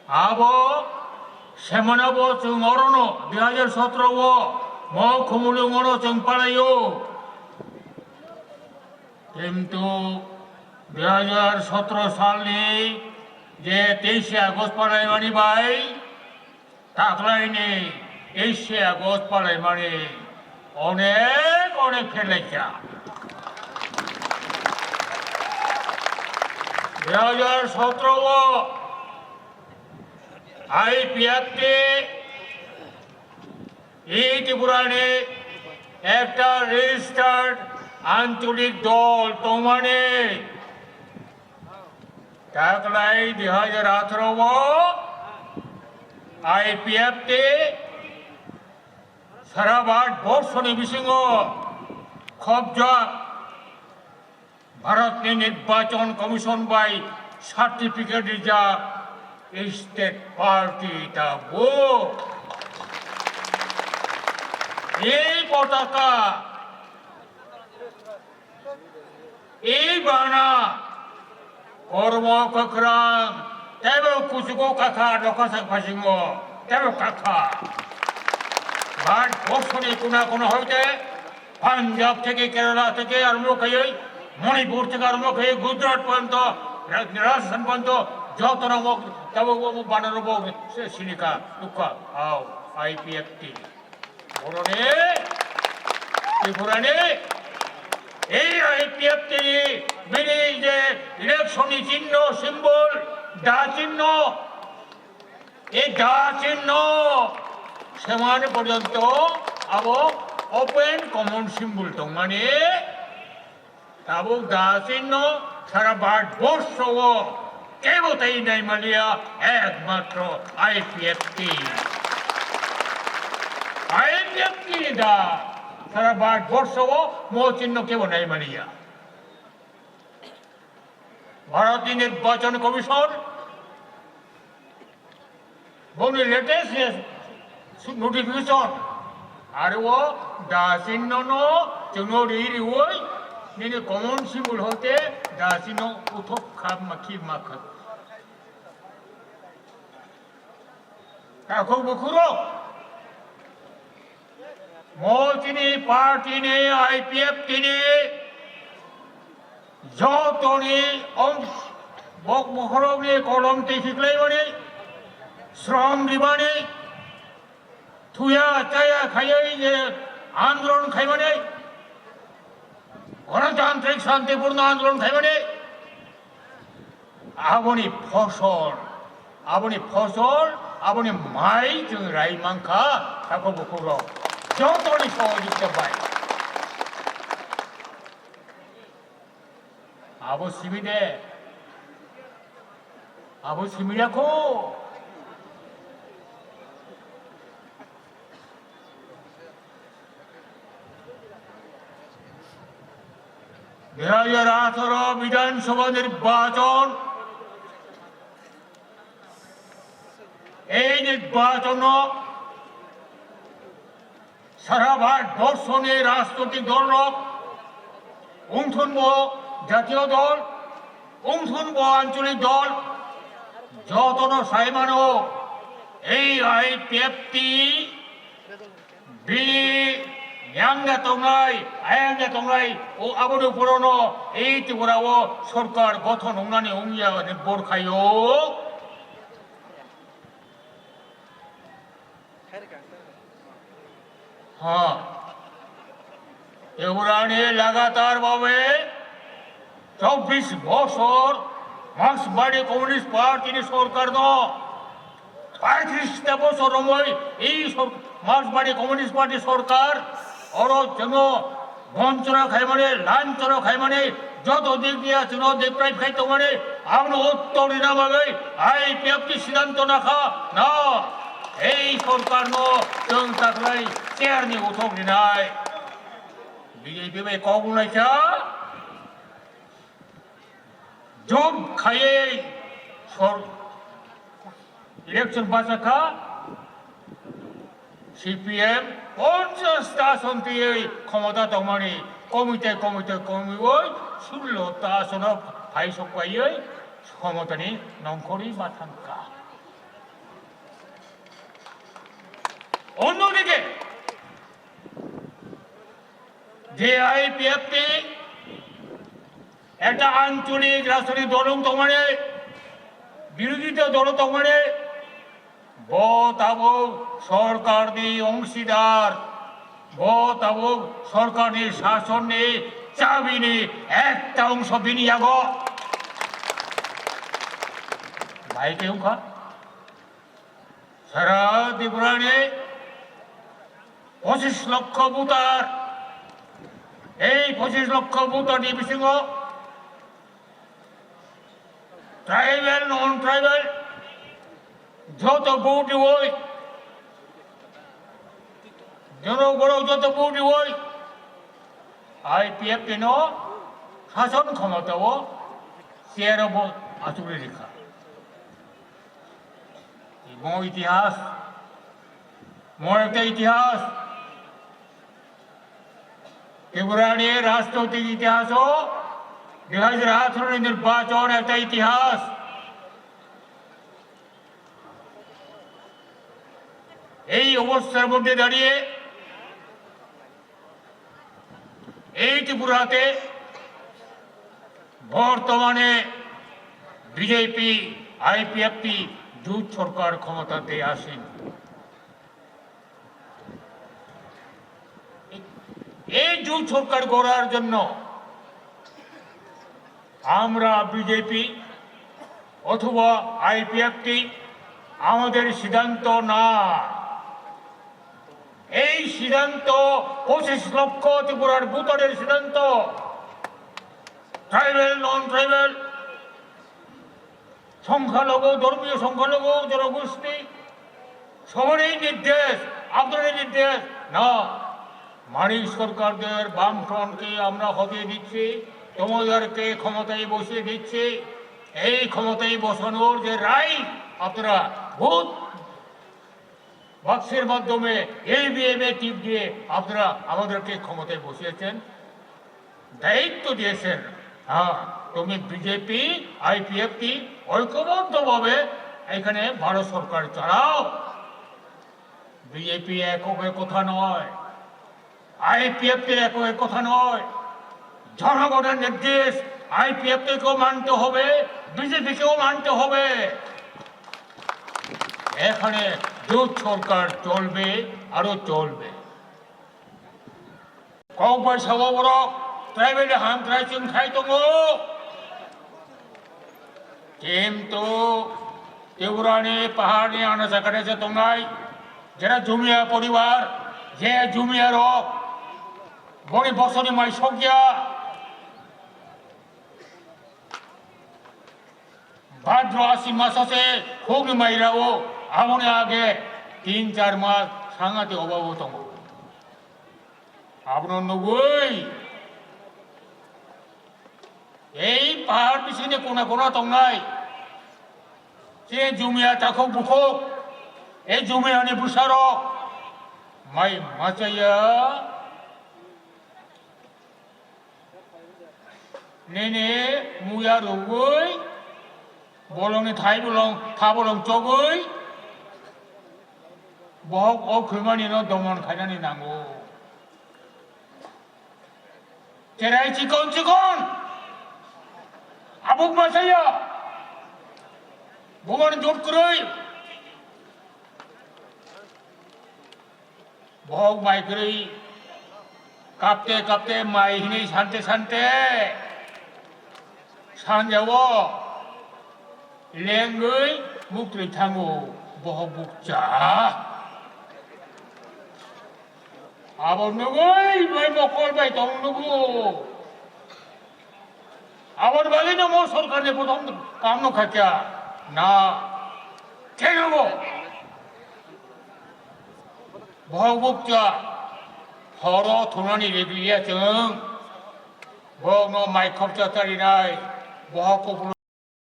아버 세만아버 정 어로노 2017워 뭐 고물용 어로 정빨아요 কিন্তু 2017 সালে যে 23 আগস্ট পালাই মানি ভাই তাকলাইনি 23 আগস্ট পালাই মানি অনেক অনেক ফেলেছা 2017 আইপিএফটি এই ত্রিপুরানে একটা রেজিস্টার্ড আঞ্চলিক দল তোমানে তাকলাই 2018 আইপিএফটি সারা ভারতবর্ষনি বিসিङ খবজা ভারতনি নির্বাচন কমিশন বাই সার্টিফিকেট রিজা স্টেট পার্টি তাবো এই পতাকা এই বানা কর্ম ককরাং তেবে কুচুকো কাকা ডকাসাক ফাসিङ তেবে কাকা ভারতবর্ষনি কোনা হইতে পাঞ্জাব থেকে কেরালা থেকে আরম্ভ করে মণিপুর থেকে আরম্ভ করে গুজরাট পর্যন্ত রাজস্থান পর্যন্ত যত নমক তব বানানো সিনিকা টুকা আও আইপিএফটি বড়নে ত্রিপুরানে এই আইপিএফটি মিনি যে ইলেকশনি চিহ্ন সিম্বল দা চিহ্ন এই দা চিহ্ন সেমান পর্যন্ত আবো ওপেন কমন সিম্বল তো মানে তাবো দা চিহ্ন সারা ভারতবর্ষ কেবতাই নাই মালিয়া একমাত্র আইপিএফটি দা সারা ভারতবর্ষ মো চিহ্ন কেব নাই মালিয়া ভারতীয় নির্বাচন কমিশন বলি লেটেস্ট নোটিফিকেশন আর ও দা চিহ্ন চিহ্ন ওই নিনে কমন সিম্বল হতে দা চিহ্ন উঠক খাপ মাখি মাখা এখন বুকুরো মোচিনি পার্টি নে আইপিএফটি নে যতনি বক মহরমনি কলম শিখলাই মানে শ্রম দিবানি থুয়া চায়া খাইয়াই যে আন্দোলন খাইবানে গণতান্ত্রিক শান্তিপূর্ণ আন্দোলন খাইবানে আবনি ফসল আবনি মাই जों রাইমাংখা তাকো বুকুরো যতনি সহযোগিতা পাই আবো সিমিরাখো বিধানসভা নির্বাচন এই নির্বাচন সারা ভারতবর্ষ নিয়ে রাজনৈতিক দল উংথুনব জাতীয় দল উংথুনব আঞ্চলিক দল যতন সাইমানো এই আইপিএফটি বিলি 양가 동라이 아양가 동라이 오 아버지 보러노 에이트 보라고 설ಕಾರ 거토 농란이 옹이야가 모르카요 हाँ এগুলানি লাগাতার ভাবে 24 বছর মার্ক্সবাদী কমিউনিস্ট পার্টি সরকার ন 35টা বছর সময় এই মার্ক্সবাদী কমিউনিস্ট পার্টি সরকার অর জন্য বঞ্চনা খাই মানে লাঞ্ছনা খাই মানে যত দিক দিয়ে আছে দিক প্রায় খাইতো মানে আপনি উত্তর না ভাবে আইপিএফটি সিদ্ধান্ত নাখা না এই সরকার जों তাকলাই চেয়ারনি উঠক দিনাই বিজেপি বে কগুনাইছা জব খাইয়ে ইলেকশন বাঁচাখা সিপিএম 50টা আসন দিয়ে ক্ষমতা দমানি কমিতে কমিবই 16টা আসন ভাইসকবাই ক্ষমতানি নংখরি বাথানকা অন্যদিকে যে আইপিএফটি একটা আঞ্চলিক রাজনৈতিক দল তোমারে বিরোধিতা দল তোমারে বতাবক সরকারনি অংশীদার বতাবক সরকারনি শাসনে চাবিনি একটা অংশ বিনিয়োগ ভাইকে উখা সারা ত্রিপুরানে 25 লক্ষ ভোটার এই 25 লক্ষ ভোটার নির্বিশেষ ট্রাইবেল নন ট্রাইবেল যত ভোট হয় জনগণ যত ভোট হয় আইপিএফ কেন শাসন ক্ষমতাও চেয়ার আসলে রেখা ইতিহাস একটা ইতিহাস ত্রিপুরার রাজনৈতিক ইতিহাসও 2018 নির্বাচন একটা ইতিহাস এই অবস্থার মধ্যে দাঁড়িয়ে এই ত্রিপুরাতে বর্তমানে বিজেপি আইপিএফটি জোট সরকার ক্ষমতাতে আসেন এই জোট সরকার গড়ার জন্য আমরা বিজেপি অথবা আইপিএফটি আমাদের সিদ্ধান্ত না এই সিদ্ধান্ত 25 লক্ষ ত্রিপুরার ভোটারের সিদ্ধান্ত ট্রাইবেল নন ট্রাইবেল সংখ্যালঘু ধর্মীয় সংখ্যালঘু জনগোষ্ঠী সবারই নির্দেশ আপনাদের নির্দেশ না মানিক সরকারদের বামফ্রন্টকে আমরা হটিয়ে দিচ্ছি তোমাদেরকে ক্ষমতায় বসিয়ে দিচ্ছি এই ক্ষমতায় বসানোর যে রায় আপনারা ভোট বাক্সের মাধ্যমে ইভিএম টিপ দিয়ে আপনারা আমাদেরকে ক্ষমতায় বসিয়েছেন দায়িত্ব দিয়েছেন হ্যাঁ তুমি বিজেপি আইপিএফটি ঐক্যবদ্ধভাবে এখানে ভারত সরকার চালাও বিজেপি একের কথা নয় আইপিএফটির একের কথা নয় জনগণের নির্দেশ আইপিএফটিকেও মানতে হবে বিজেপিকেও মানতে হবে এখানে জোট সরকার চলবে আরো চলবে কম পয়সা বড় ট্রাইবেল হামক্রাই চিং খাই দङ কিন্তু ত্রিপুরাनि পাহাড়नि আনাচে কানাচে दंनाय যারা জুমিয়া পরিবার যে জুমিয়া রক বড়ি বছরনি মাই সকিয়া ভাদ্র আশ্বিন মাস আছে খুব মাইরাও আমনে আগে 3-4 মাস সাংঘাতিক অভাব দङ আপনার নবই এই পাহাড় পিছনে কোনা কোনা দंनाय যে জুমিয়া তাকো বুখো এই জুমিয়ানি বুসারো মাই মাচাইয়া নেনে মুয়া রগৈ বলংনি থাই বলং থা বলং চগৈ বহক ও খৈমানি ন দমন খাইনানি নাंगौ চেরাই চিকন চিকন আবুক মাসাইয়া ভগবান জোট করই ভগ মাই করই কাঁপতে কাঁপতে মাই হিনি শান্তে শান্তে সানজাও লেঙ্গই মুক্তি থাঙ্গো বহ বুকচা আবার নগই মাই মকল বাই দং নগো আবার বলে না মো সরকারের প্রথম কাম নখাচ্ছা না কেন ভগবুকচা হর থনানি রেগলিয়া जों भग न माइखब चातारिनाय बहा